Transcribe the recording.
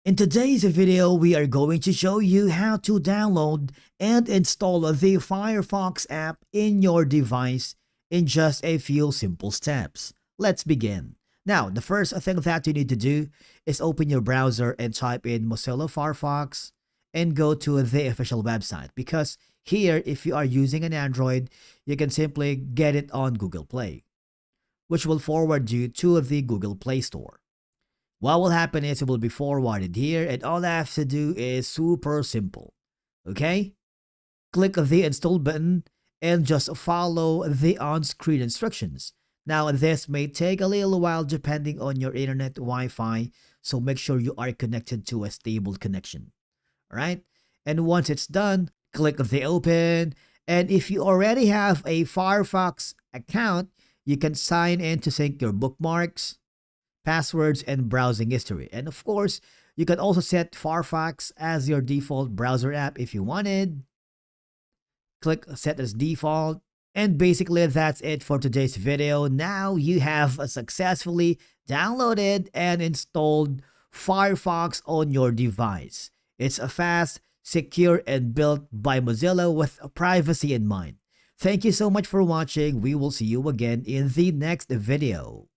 In today's video, we are going to show you how to download and install the FireFox app in your device in just a few simple steps. Let's begin. Now, the first thing that you need to do is open your browser and type in Mozilla Firefox and go to the official website, because here, if you are using an Android, you can simply get it on Google Play, which will forward you to the Google Play Store. What will happen is it will be forwarded here, and all I have to do is super simple. Okay? Click the install button and just follow the on-screen instructions. Now, this may take a little while depending on your internet Wi-Fi, so make sure you are connected to a stable connection. Alright? And once it's done, click the open, and if you already have a Firefox account, you can sign in to sync your bookmarks, passwords, and browsing history. And of course, you can also set Firefox as your default browser app if you wanted. Click set as default. And basically, that's it for today's video. Now you have successfully downloaded and installed Firefox on your device. It's a fast, secure, and built by Mozilla with privacy in mind. Thank you so much for watching. We will see you again in the next video.